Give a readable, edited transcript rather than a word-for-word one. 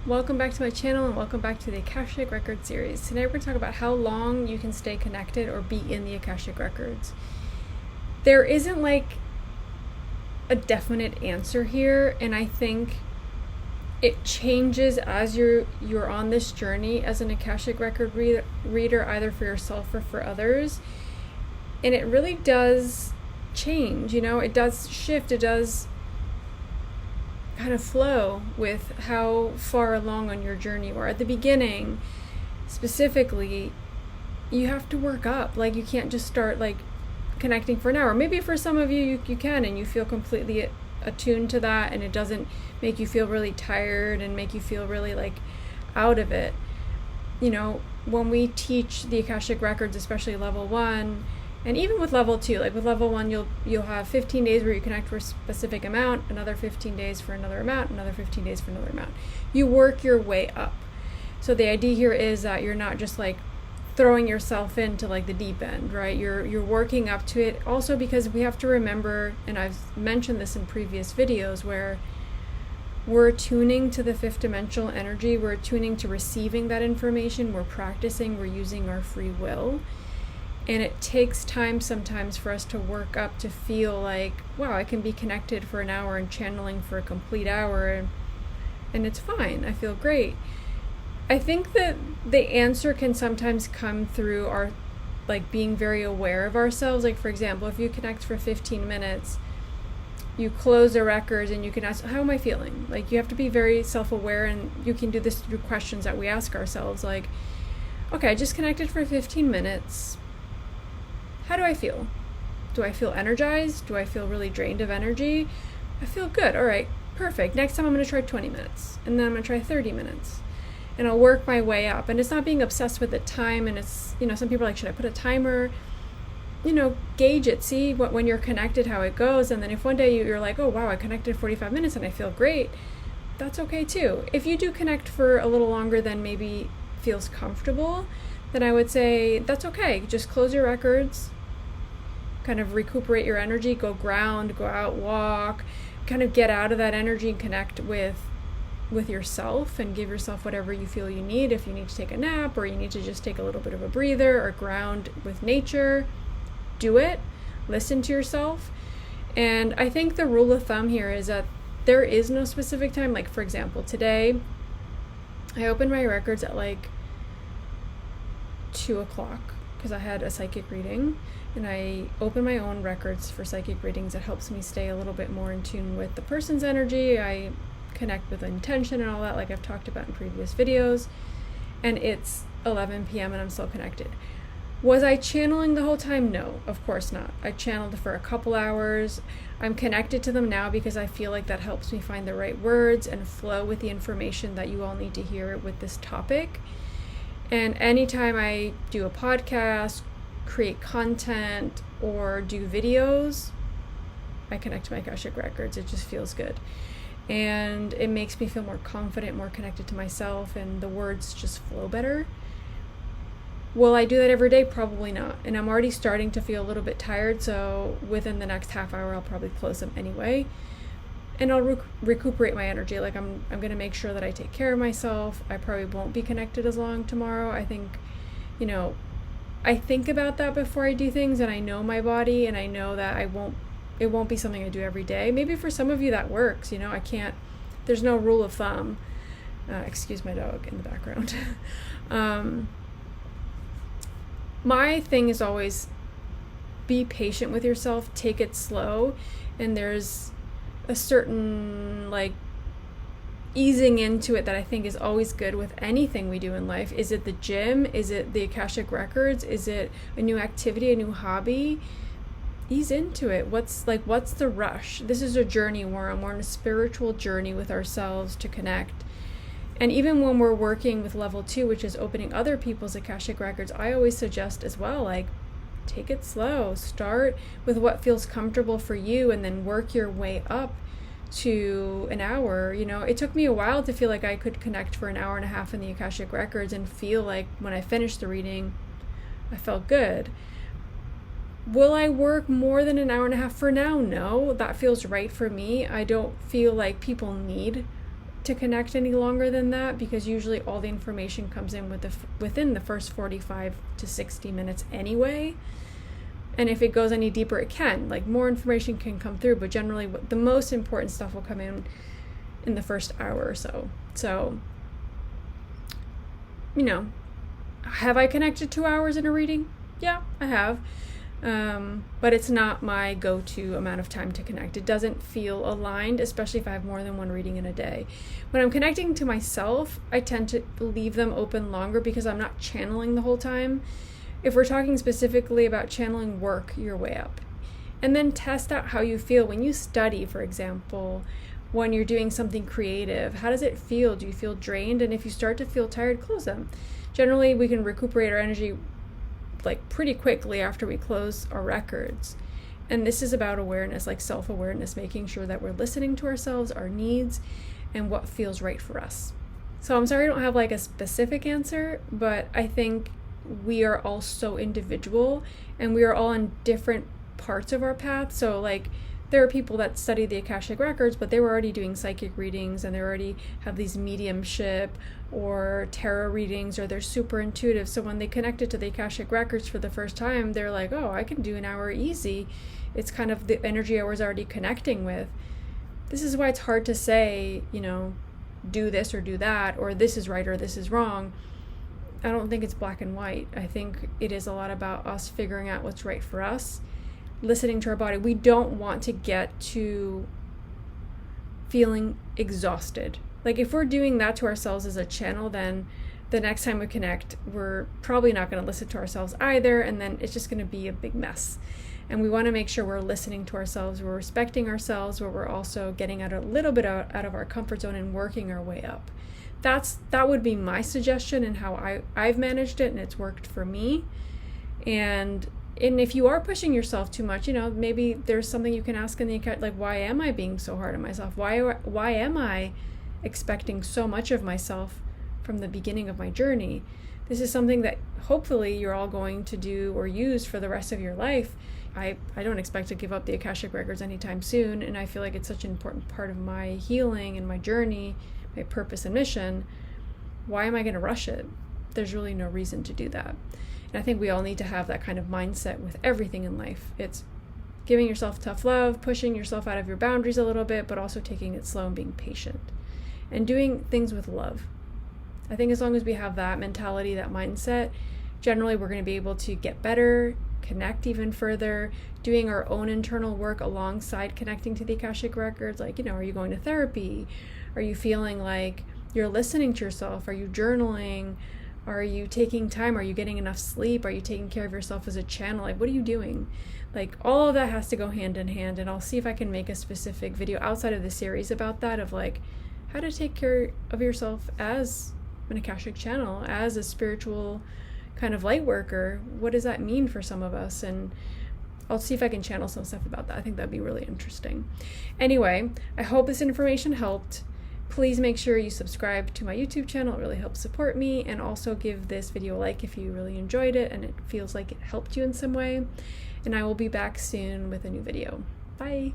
Welcome back to my channel and welcome back to the Akashic Record Series. Today we're going to talk about how long you can stay connected or be in the Akashic Records. There isn't like a definite answer here, and I think it changes as you're on this journey as an Akashic Record reader, either for yourself or for others. And it really does change, it does shift, it does kind of flow with how far along on your journey you are. At the beginning, specifically, you have to work up. Like, you can't just start like connecting for an hour. Maybe for some of you can, and you feel completely attuned to that, and it doesn't make you feel really tired and make you feel really like out of it. When we teach the Akashic Records, especially level 1, and even with level 2, like with level 1, you'll have 15 days where you connect for a specific amount, another 15 days for another amount, another 15 days for another amount. You work your way up. So the idea here is that you're not just like throwing yourself into like the deep end, right? You're working up to it. Also, because we have to remember, and I've mentioned this in previous videos, where we're tuning to the 5th dimensional energy, we're tuning to receiving that information, we're practicing, we're using our free will. And it takes time sometimes for us to work up to feel like, wow, I can be connected for an hour and channeling for a complete hour, and it's fine. I feel great. I think that the answer can sometimes come through our like being very aware of ourselves. Like, for example, if you connect for 15 minutes, you close the records and you can ask, how am I feeling? Like, you have to be very self-aware, and you can do this through questions that we ask ourselves. Like, okay, I just connected for 15 minutes. How do I feel? Do I feel energized? Do I feel really drained of energy? I feel good. All right, perfect. Next time I'm going to try 20 minutes, and then I'm going to try 30 minutes. And I'll work my way up. And it's not being obsessed with the time. And it's, some people are like, should I put a timer? Gauge it. See when you're connected, how it goes. And then if one day you're like, oh, wow, I connected 45 minutes and I feel great, that's okay too. If you do connect for a little longer than maybe feels comfortable, then I would say that's okay. Just close your records, kind of recuperate your energy, go ground, go out, walk, kind of get out of that energy and connect with yourself, and give yourself whatever you feel you need. If you need to take a nap, or you need to just take a little bit of a breather, or ground with nature, do it. Listen to yourself. And I think the rule of thumb here is that there is no specific time. Like, for example, today I opened my records at like 2 o'clock because I had a psychic reading, and I open my own records for psychic readings. It helps me stay a little bit more in tune with the person's energy. I connect with intention and all that, like I've talked about in previous videos. And it's 11 p.m. and I'm still connected. Was I channeling the whole time? No, of course not. I channeled for a couple hours. I'm connected to them now because I feel like that helps me find the right words and flow with the information that you all need to hear with this topic. And anytime I do a podcast, create content, or do videos, I connect to my Akashic Records. It just feels good. And it makes me feel more confident, more connected to myself, and the words just flow better. Will I do that every day? Probably not. And I'm already starting to feel a little bit tired, so within the next half hour, I'll probably close them anyway. And I'll recuperate my energy. Like, I'm going to make sure that I take care of myself. I probably won't be connected as long tomorrow. I think, I think about that before I do things, and I know my body, and I know that it won't be something I do every day. Maybe for some of you that works, I can't, there's no rule of thumb. Excuse my dog in the background. My thing is always be patient with yourself, take it slow, and there's a certain like easing into it that I think is always good with anything we do in life. Is it the gym? Is it the Akashic Records? Is it a new activity, a new hobby? Ease into it. What's the rush? This is a journey we're on. We're on a spiritual journey with ourselves to connect. And even when we're working with level 2, which is opening other people's Akashic Records, I always suggest as well, like, take it slow. Start with what feels comfortable for you, and then work your way up to an hour. It took me a while to feel like I could connect for an hour and a half in the Akashic Records and feel like when I finished the reading, I felt good. Will I work more than an hour and a half? For now, no. That feels right for me. I don't feel like people need to connect any longer than that, because usually all the information comes in within the first 45 to 60 minutes anyway. And if it goes any deeper, it can. Like, more information can come through, but generally the most important stuff will come in the first hour or so. So, you know, have I connected 2 hours in a reading? Yeah, I have. But it's not my go-to amount of time to connect. It doesn't feel aligned, especially if I have more than one reading in a day. When I'm connecting to myself, I tend to leave them open longer because I'm not channeling the whole time. If we're talking specifically about channeling, work your way up. And then test out how you feel when you study, for example, when you're doing something creative. How does it feel? Do you feel drained? And if you start to feel tired, close them. Generally, we can recuperate our energy like pretty quickly after we close our records. And this is about awareness, like self-awareness, making sure that we're listening to ourselves, our needs, and what feels right for us. So I'm sorry I don't have like a specific answer, but I think we are all so individual and we are all on different parts of our path. So like, there are people that study the Akashic Records, but they were already doing psychic readings and they already have these mediumship or tarot readings, or they're super intuitive. So when they connected to the Akashic Records for the first time, they're like, oh, I can do an hour easy. It's kind of the energy I was already connecting with. This is why it's hard to say, you know, do this or do that, or this is right or this is wrong. I don't think it's black and white. I think it is a lot about us figuring out what's right for us, listening to our body. We don't want to get to feeling exhausted. Like, if we're doing that to ourselves as a channel, then the next time we connect, we're probably not going to listen to ourselves either, and then it's just going to be a big mess. And we want to make sure we're listening to ourselves, we're respecting ourselves, where we're also getting out a little bit out of our comfort zone and working our way up. That would be my suggestion and how I've managed it, and it's worked for me. And if you are pushing yourself too much, you know, maybe there's something you can ask in the account, like, why am I being so hard on myself? Why am I expecting so much of myself from the beginning of my journey? This is something that hopefully you're all going to do or use for the rest of your life. I don't expect to give up the Akashic Records anytime soon, and I feel like it's such an important part of my healing and my journey, my purpose and mission. Why am I going to rush it? There's really no reason to do that. And I think we all need to have that kind of mindset with everything in life. It's giving yourself tough love, pushing yourself out of your boundaries a little bit, but also taking it slow and being patient and doing things with love. I think as long as we have that mentality, that mindset, generally we're going to be able to get better, connect even further, doing our own internal work alongside connecting to the Akashic Records. Like, you know, are you going to therapy? Are you feeling like you're listening to yourself? Are you journaling? Are you taking time? Are you getting enough sleep? Are you taking care of yourself as a channel? Like, what are you doing? Like, all of that has to go hand in hand. And I'll see if I can make a specific video outside of the series about that, of like how to take care of yourself as an Akashic channel, as a spiritual kind of light worker. What does that mean for some of us? And I'll see if I can channel some stuff about that. I think that'd be really interesting. Anyway, I hope this information helped. Please make sure you subscribe to my YouTube channel. It really helps support me. And also give this video a like if you really enjoyed it and it feels like it helped you in some way. And I will be back soon with a new video. Bye.